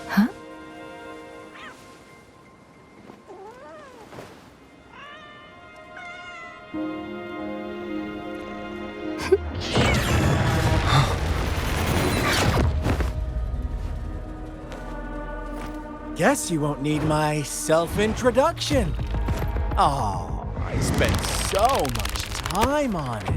Huh? Guess you won't need my self-introduction. Oh, I spent so much time on it.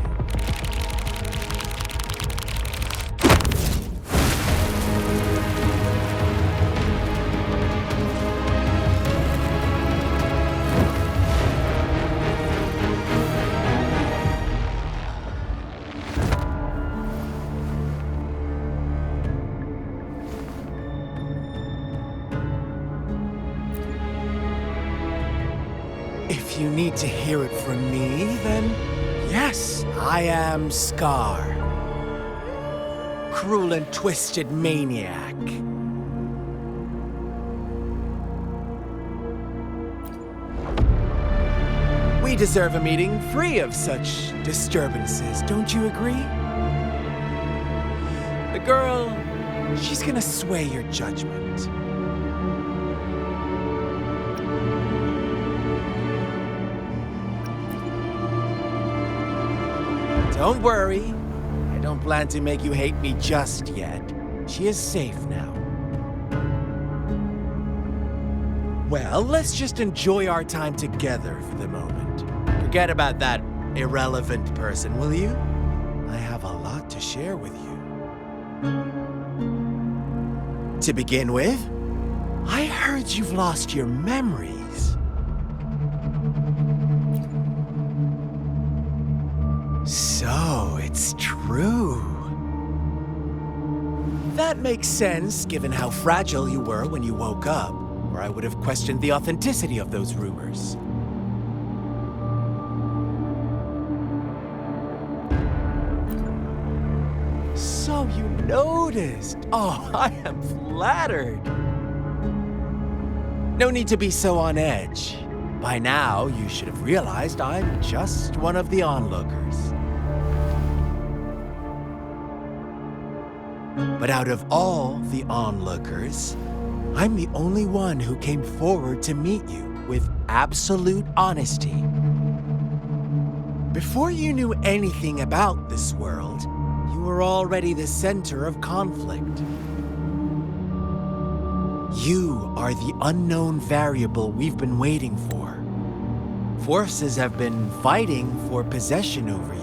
If you need to hear it from me, then yes, I am Scar. Cruel and twisted maniac. We deserve a meeting free of such disturbances, don't you agree? The girl, she's gonna sway your judgment. Don't worry. I don't plan to make you hate me just yet. She is safe now. Well, let's just enjoy our time together for the moment. Forget about that irrelevant person, will you? I have a lot to share with you. To begin with, I heard you've lost your memories. So, it's true. That makes sense, given how fragile you were when you woke up, or I would have questioned the authenticity of those rumors. So you noticed. Oh, I am flattered. No need to be so on edge. By now, you should have realized I'm just one of the onlookers. But out of all the onlookers, I'm the only one who came forward to meet you with absolute honesty. Before you knew anything about this world, you were already the center of conflict. You are the unknown variable we've been waiting for. Forces have been fighting for possession over you.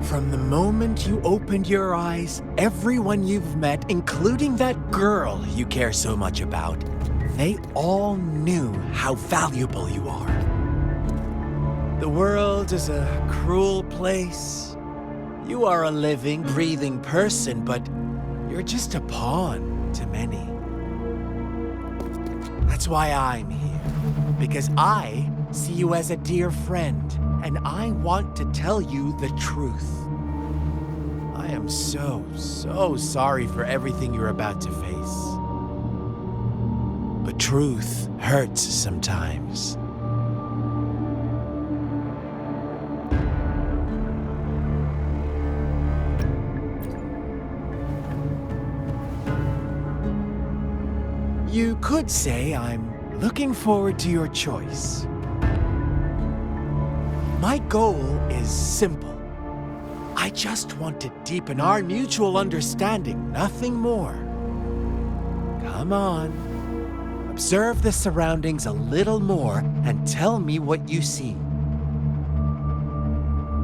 From the moment you opened your eyes, everyone you've met, including that girl you care so much about, they all knew how valuable you are. The world is a cruel place. You are a living, breathing person, but you're just a pawn to many. That's why I'm here, because I see you as a dear friend, and I want to tell you the truth. I am so sorry for everything you're about to face. But truth hurts sometimes. You could say I'm looking forward to your choice. My goal is simple. I just want to deepen our mutual understanding, nothing more. Come on. Observe the surroundings a little more and tell me what you see.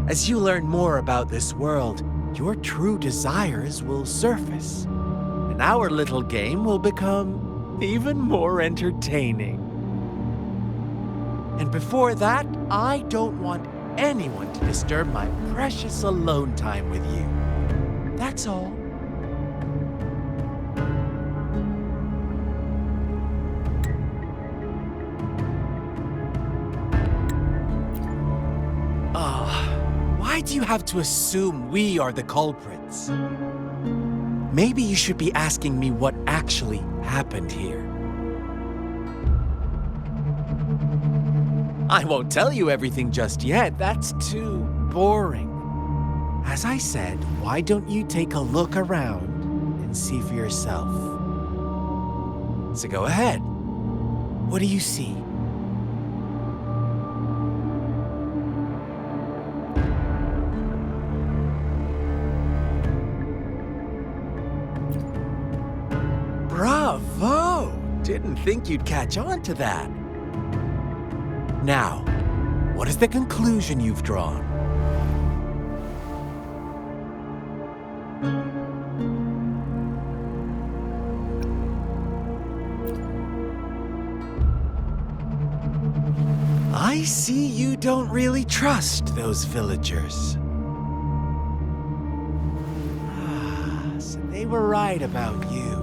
As you learn more about this world, your true desires will surface, and our little game will become even more entertaining. And before that, I don't want anyone to disturb my precious alone time with you. That's all. Why do you have to assume we are the culprits? Maybe you should be asking me what actually happened here. I won't tell you everything just yet. That's too boring. As I said, why don't you take a look around and see for yourself. So go ahead. What do you see? Bravo! Didn't think you'd catch on to that. Now, what is the conclusion you've drawn? I see you don't really trust those villagers. So they were right about you.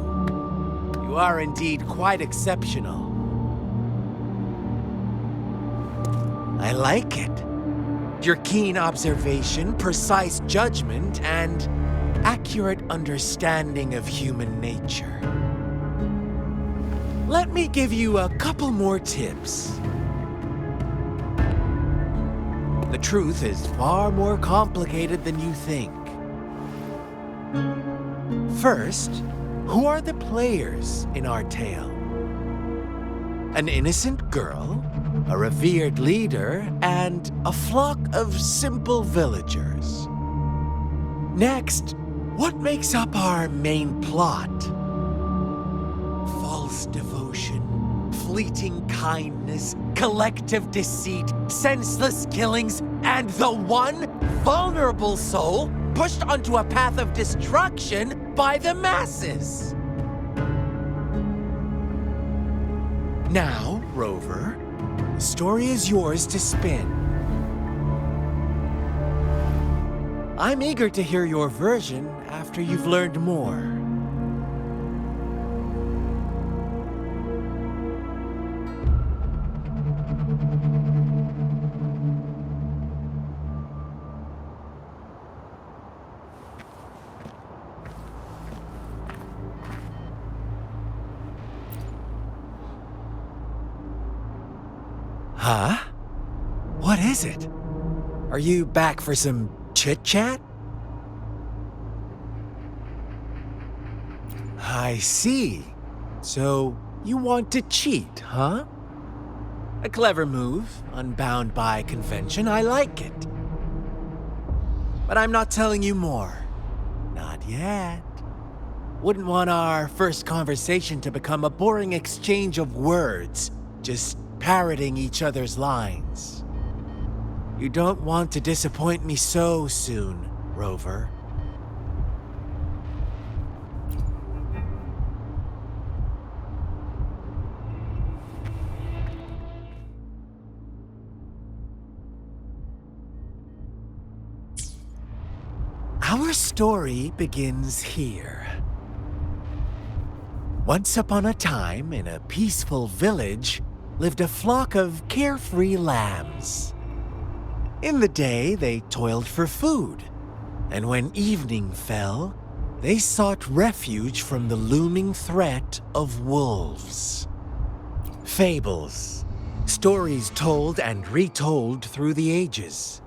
You are indeed quite exceptional. I like it. Your keen observation, precise judgment, and accurate understanding of human nature. Let me give you a couple more tips. The truth is far more complicated than you think. First, who are the players in our tale? An innocent girl, a revered leader, and a flock of simple villagers. Next, what makes up our main plot? False devotion, fleeting kindness, collective deceit, senseless killings, and the one vulnerable soul pushed onto a path of destruction by the masses. Now, Rover, the story is yours to spin. I'm eager to hear your version after you've learned more. Huh? What is it? Are you back for some chit-chat? I see. So, you want to cheat, huh? A clever move, unbound by convention. I like it. But I'm not telling you more. Not yet. Wouldn't want our first conversation to become a boring exchange of words, just parroting each other's lines. You don't want to disappoint me so soon, Rover. Our story begins here. Once upon a time, in a peaceful village, lived a flock of carefree lambs. In the day, they toiled for food, and when evening fell, they sought refuge from the looming threat of wolves. Fables, stories told and retold through the ages.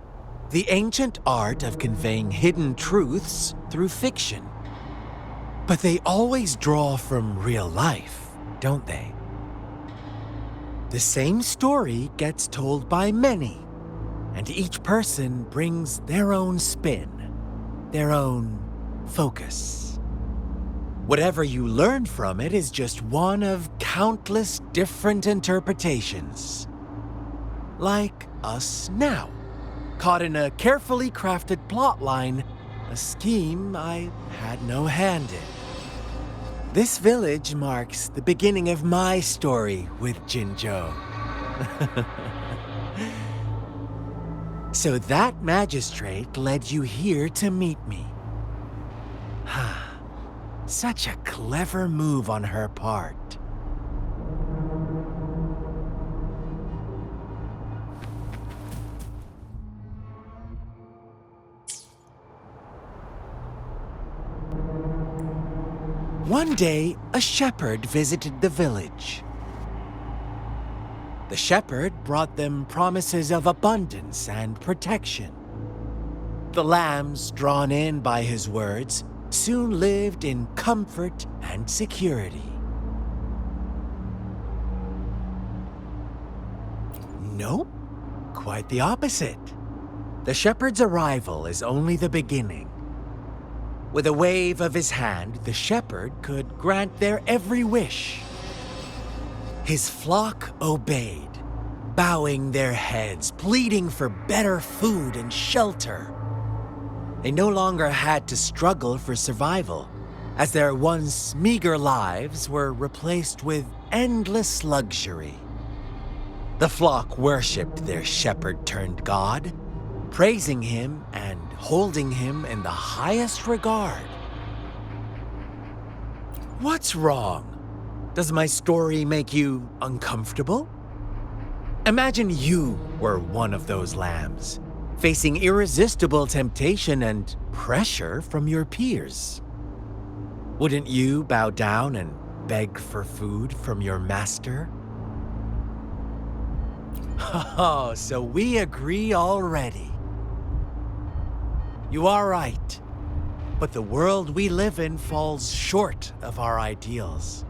The ancient art of conveying hidden truths through fiction. But they always draw from real life, don't they? The same story gets told by many, and each person brings their own spin, their own focus. Whatever you learn from it is just one of countless different interpretations. Like us now, caught in a carefully crafted plotline, a scheme I had no hand in. This village marks the beginning of my story with Jinzhou. So that magistrate led you here to meet me. Such a clever move on her part. One day, a shepherd visited the village. The shepherd brought them promises of abundance and protection. The lambs, drawn in by his words, soon lived in comfort and security. Nope, quite the opposite. The shepherd's arrival is only the beginning. With a wave of his hand, the shepherd could grant their every wish. His flock obeyed, bowing their heads, pleading for better food and shelter. They no longer had to struggle for survival, as their once meager lives were replaced with endless luxury. The flock worshipped their shepherd-turned-god, praising him and holding him in the highest regard. What's wrong? Does my story make you uncomfortable? Imagine you were one of those lambs, facing irresistible temptation and pressure from your peers. Wouldn't you bow down and beg for food from your master? Oh, so we agree already. You are right, but the world we live in falls short of our ideals.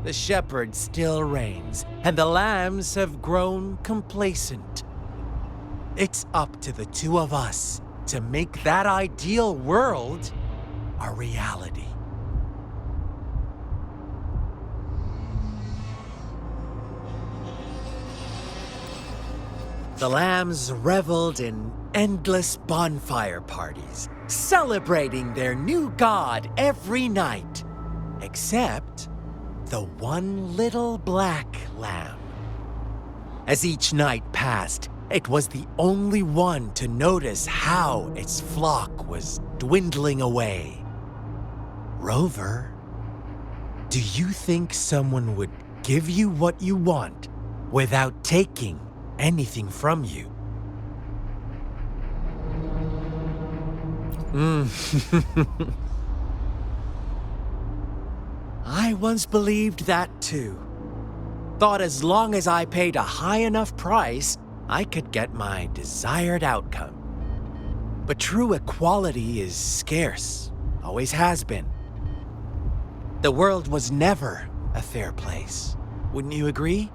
The shepherd still reigns, and the lambs have grown complacent. It's up to the two of us to make that ideal world a reality. The lambs reveled in endless bonfire parties, celebrating their new god every night, except the one little black lamb. As each night passed, it was the only one to notice how its flock was dwindling away. Rover, do you think someone would give you what you want without taking anything from you? I once believed that too. Thought as long as I paid a high enough price, I could get my desired outcome. But true equality is scarce, always has been. The world was never a fair place, wouldn't you agree?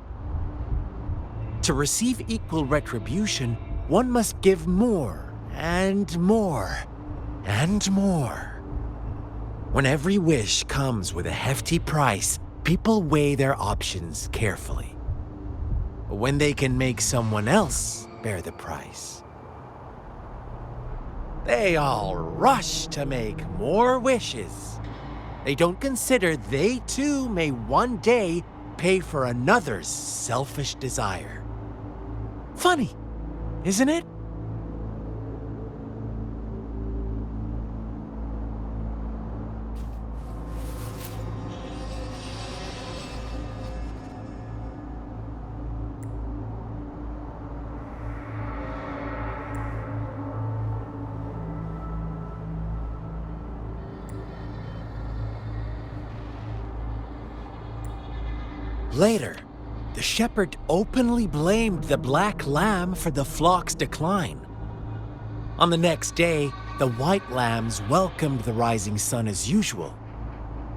To receive equal retribution, one must give more and more and more. When every wish comes with a hefty price, people weigh their options carefully. But when they can make someone else bear the price, they all rush to make more wishes. They don't consider they too may one day pay for another's selfish desire. Funny, isn't it? Later, the shepherd openly blamed the black lamb for the flock's decline. On the next day, the white lambs welcomed the rising sun as usual,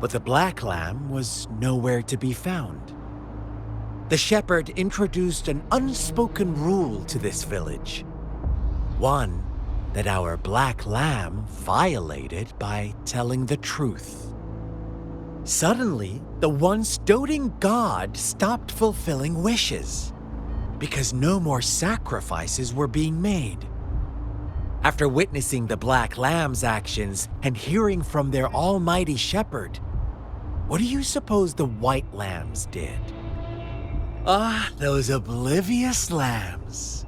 but the black lamb was nowhere to be found. The shepherd introduced an unspoken rule to this village, one that our black lamb violated by telling the truth. Suddenly, the once doting god stopped fulfilling wishes because no more sacrifices were being made. After witnessing the black lamb's actions and hearing from their almighty shepherd, what do you suppose the white lambs did? Ah, those oblivious lambs.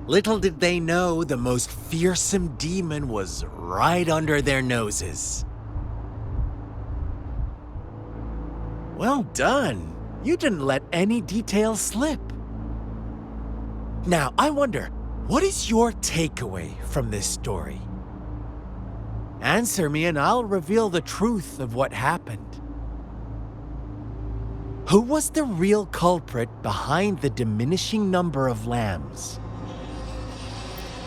Little did they know the most fearsome demon was right under their noses. Well done. You didn't let any details slip. Now, I wonder, what is your takeaway from this story? Answer me and I'll reveal the truth of what happened. Who was the real culprit behind the diminishing number of lambs?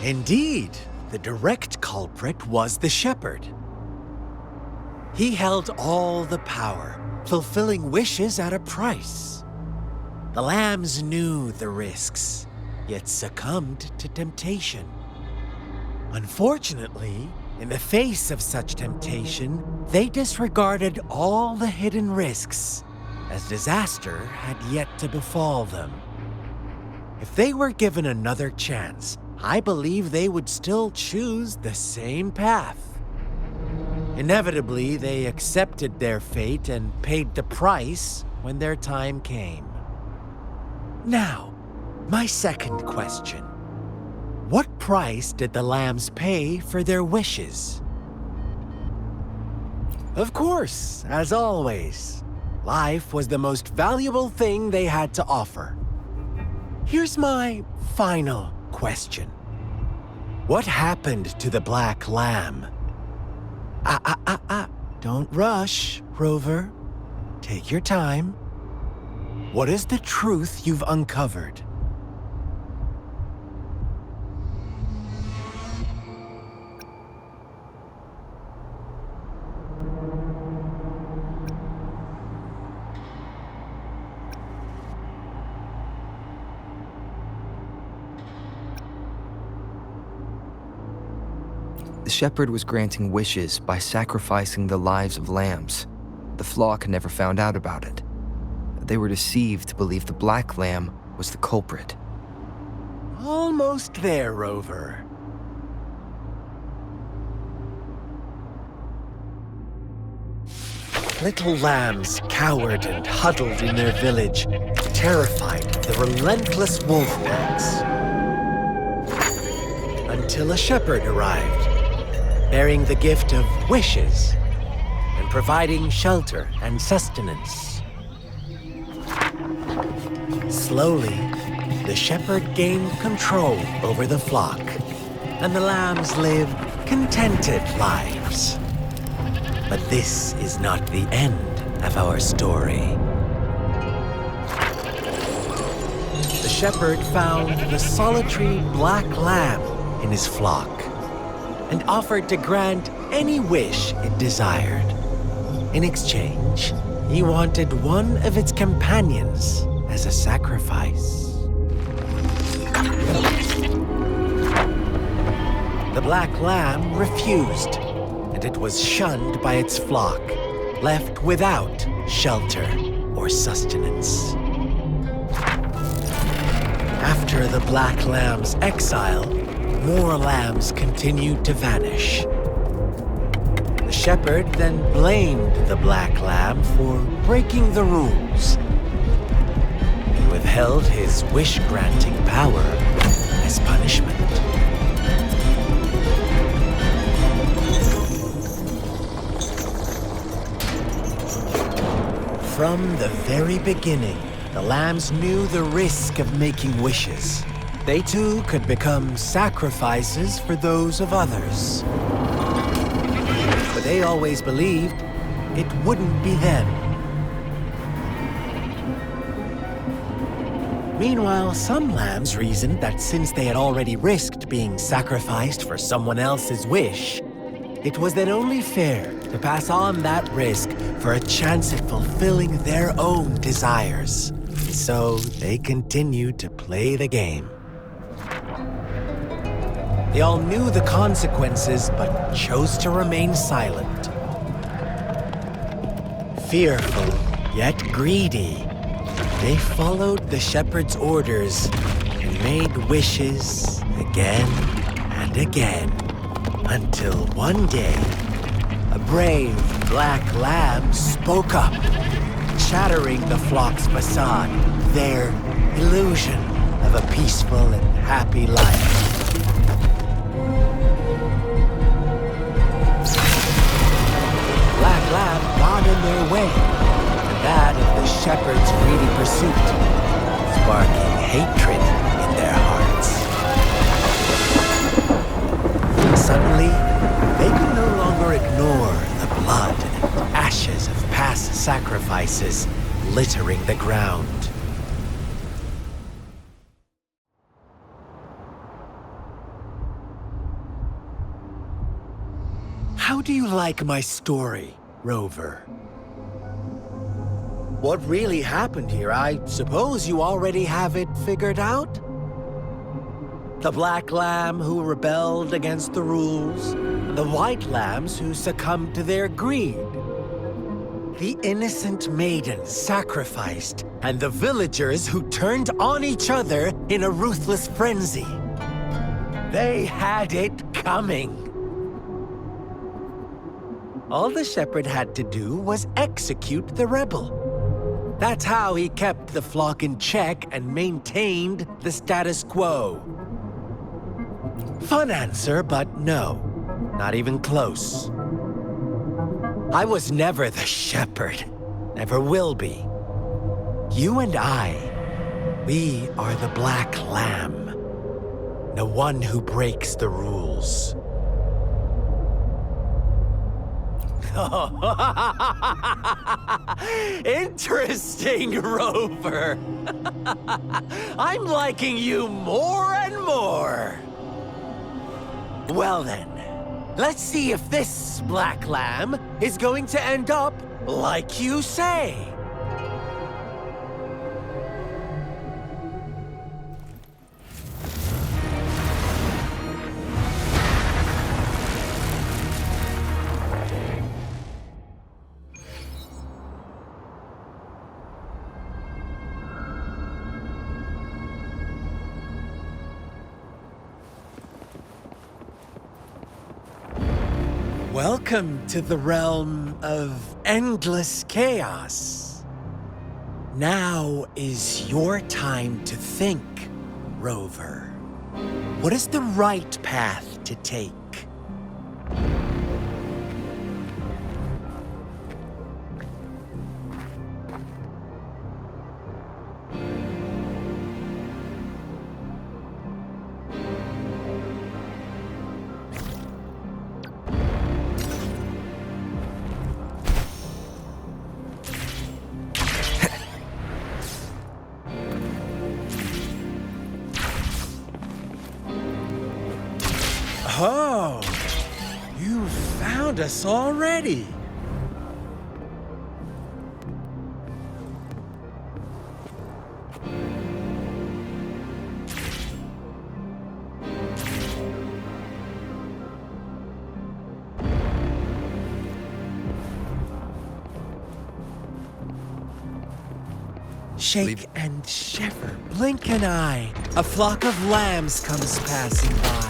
Indeed, the direct culprit was the shepherd. He held all the power, fulfilling wishes at a price. The lambs knew the risks, yet succumbed to temptation. Unfortunately, in the face of such temptation, they disregarded all the hidden risks, as disaster had yet to befall them. If they were given another chance, I believe they would still choose the same path. Inevitably, they accepted their fate and paid the price when their time came. Now, my second question. What price did the lambs pay for their wishes? Of course, as always, life was the most valuable thing they had to offer. Here's my final question. What happened to the black lamb? Don't rush, Rover. Take your time. What is the truth you've uncovered? The shepherd was granting wishes by sacrificing the lives of lambs. The flock never found out about it. They were deceived to believe the black lamb was the culprit. Almost there, Rover. Little lambs cowered and huddled in their village, terrified of the relentless wolf packs. Until a shepherd arrived, bearing the gift of wishes and providing shelter and sustenance. Slowly, the shepherd gained control over the flock, and the lambs lived contented lives. But this is not the end of our story. The shepherd found the solitary black lamb in his flock and offered to grant any wish it desired. In exchange, he wanted one of its companions as a sacrifice. The black lamb refused, and it was shunned by its flock, left without shelter or sustenance. After the black lamb's exile, more lambs continued to vanish. The shepherd then blamed the black lamb for breaking the rules. He withheld his wish-granting power as punishment. From the very beginning, the lambs knew the risk of making wishes. They too could become sacrifices for those of others. But they always believed it wouldn't be them. Meanwhile, some lambs reasoned that since they had already risked being sacrificed for someone else's wish, it was then only fair to pass on that risk for a chance at fulfilling their own desires. So they continued to play the game. They all knew the consequences, but chose to remain silent. Fearful, yet greedy, they followed the shepherd's orders and made wishes again and again, until one day, a brave black lamb spoke up, shattering the flock's facade, their illusion of a peaceful and happy life. Black lamb got in their way, and that of the shepherd's greedy pursuit, sparking hatred in their hearts. Suddenly, they could no longer ignore the blood and ashes of past sacrifices littering the ground. How do you like my story, Rover. What really happened here, I suppose you already have it figured out? The black lamb who rebelled against the rules, the white lambs who succumbed to their greed. The innocent maidens sacrificed, and the villagers who turned on each other in a ruthless frenzy. They had it coming. All the shepherd had to do was execute the rebel. That's how he kept the flock in check and maintained the status quo. Fun answer, but no, not even close. I was never the shepherd, never will be. You and I, we are the black lamb, the one who breaks the rules. Interesting, Rover. I'm liking you more and more. Well then, let's see if this black lamb is going to end up like you say. Welcome to the realm of endless chaos. Now is your time to think, Rover. What is the right path to take? Oh, you found us already. Shake and shiver, blink an eye. A flock of lambs comes passing by.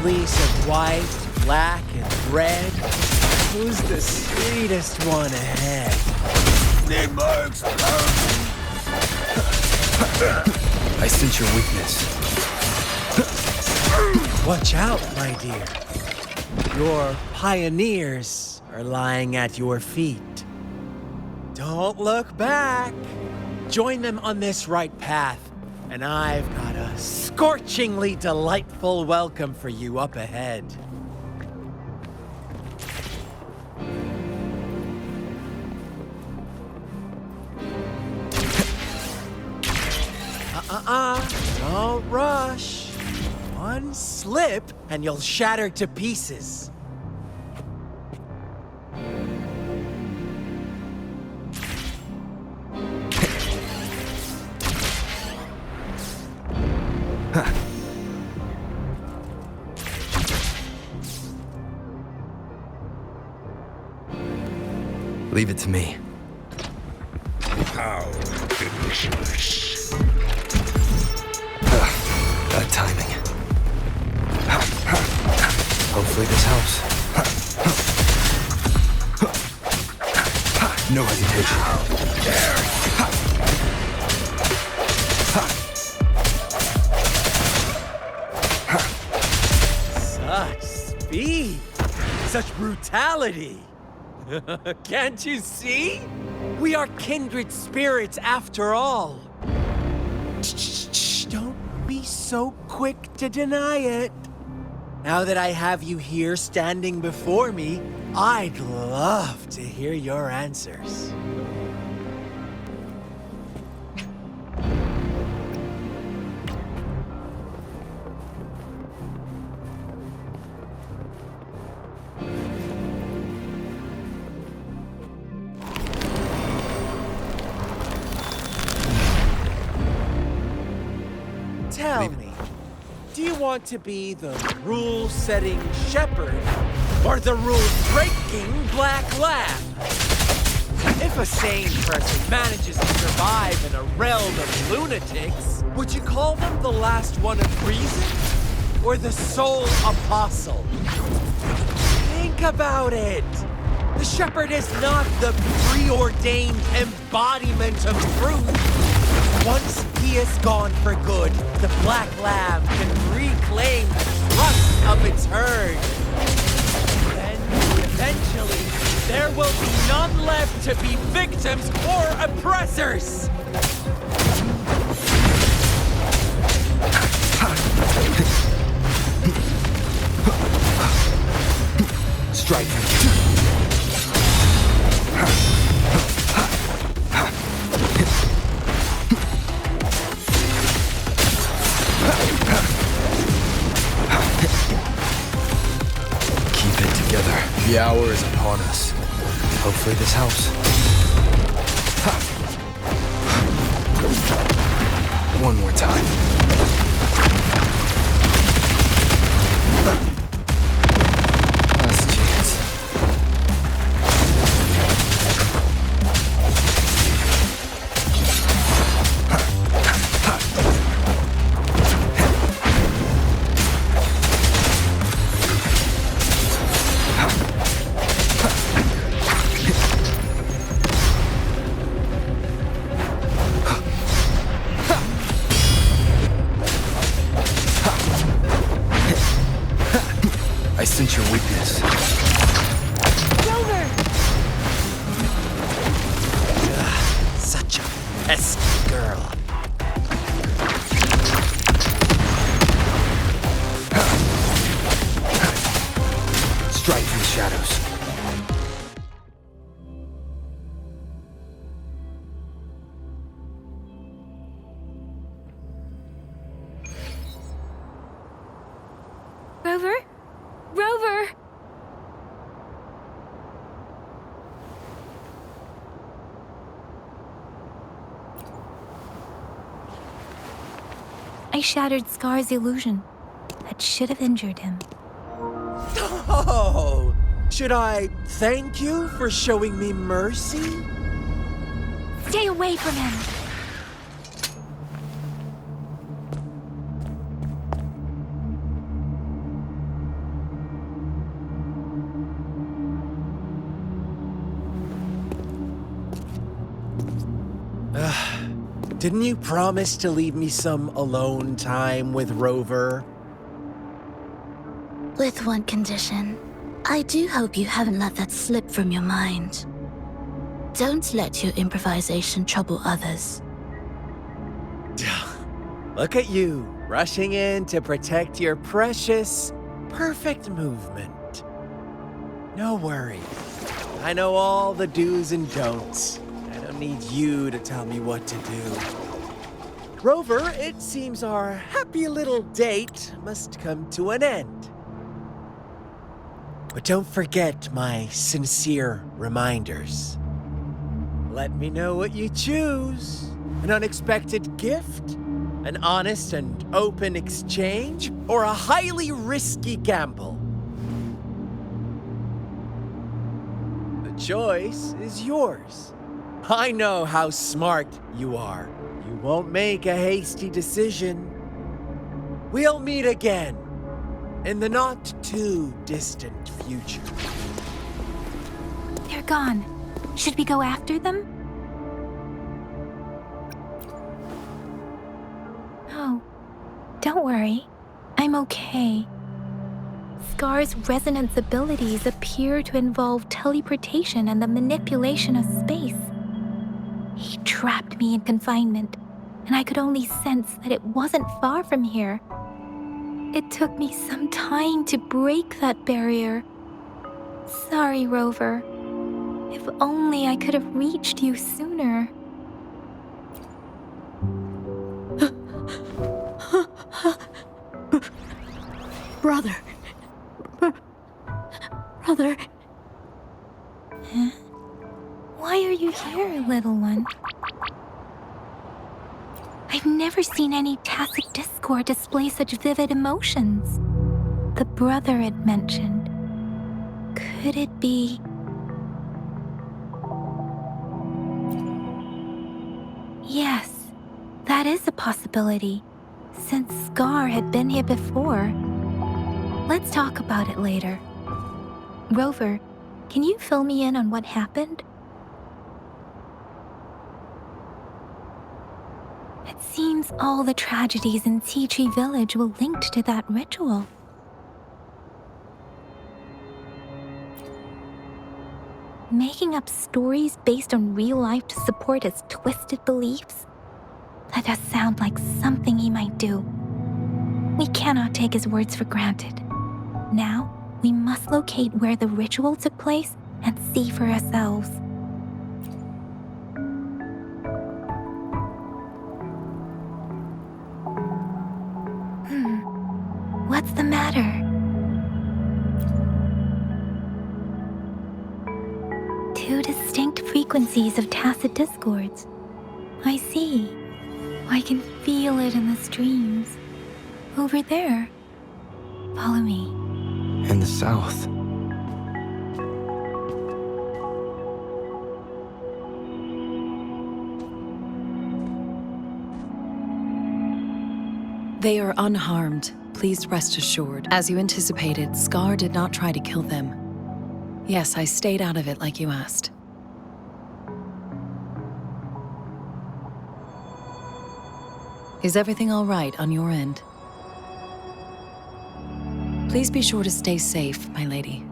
Fleece of white, black, and red. Who's the sweetest one ahead? I sense your weakness. Watch out, my dear. Your pioneers are lying at your feet. Don't look back. Join them on this right path, and I've got a scorchingly delightful welcome for you up ahead. Don't rush. One slip, and you'll shatter to pieces. Leave it to me. How delicious. Bad timing. Hopefully this helps. No hesitation. Such speed! Such brutality! Can't you see? We are kindred spirits after all. Shh, don't be so quick to deny it. Now that I have you here standing before me, I'd love to hear your answers. Tell me, do you want to be the rule-setting shepherd or the rule-breaking black lamb? If a sane person manages to survive in a realm of lunatics, would you call them the last one of reason or the sole apostle? Think about it. The shepherd is not the preordained embodiment of truth. Once he is gone for good, the black lamb can reclaim the trust of its herd. Then, eventually, there will be none left to be victims or oppressors. Strike. Keep it together. The hour is upon us. Hopefully this helps. One more time. Last chance. I sense your weakness. Rover! Such a pesky girl. Strike from the shadows. Rover? Rover! I shattered Scar's illusion. That should have injured him. Oh, should I thank you for showing me mercy? Stay away from him! Didn't you promise to leave me some alone time with Rover? With one condition. I do hope you haven't let that slip from your mind. Don't let your improvisation trouble others. Look at you, rushing in to protect your precious, perfect movement. No worries. I know all the do's and don'ts. I don't need you to tell me what to do. Rover, it seems our happy little date must come to an end. But don't forget my sincere reminders. Let me know what you choose. An unexpected gift? An honest and open exchange? Or a highly risky gamble? The choice is yours. I know how smart you are. You won't make a hasty decision. We'll meet again in the not-too-distant future. They're gone. Should we go after them? No. Don't worry. I'm okay. Scar's resonance abilities appear to involve teleportation and the manipulation of space. He trapped me in confinement, and I could only sense that it wasn't far from here. It took me some time to break that barrier. Sorry, Rover. If only I could have reached you sooner. Brother. Brother. Huh? Why are you here, little one? I've never seen any tacit discord display such vivid emotions. The brother it mentioned. Could it be... Yes, that is a possibility, since Scar had been here before. Let's talk about it later. Rover, can you fill me in on what happened? It seems all the tragedies in Tea Tree Village were linked to that ritual. Making up stories based on real life to support his twisted beliefs? That does sound like something he might do. We cannot take his words for granted. Now, we must locate where the ritual took place and see for ourselves. What's the matter? Two distinct frequencies of tacit discords. I see. I can feel it in the streams. Over there. Follow me. In the south. They are unharmed. Please rest assured. As you anticipated, Scar did not try to kill them. Yes, I stayed out of it like you asked. Is everything all right on your end? Please be sure to stay safe, my lady.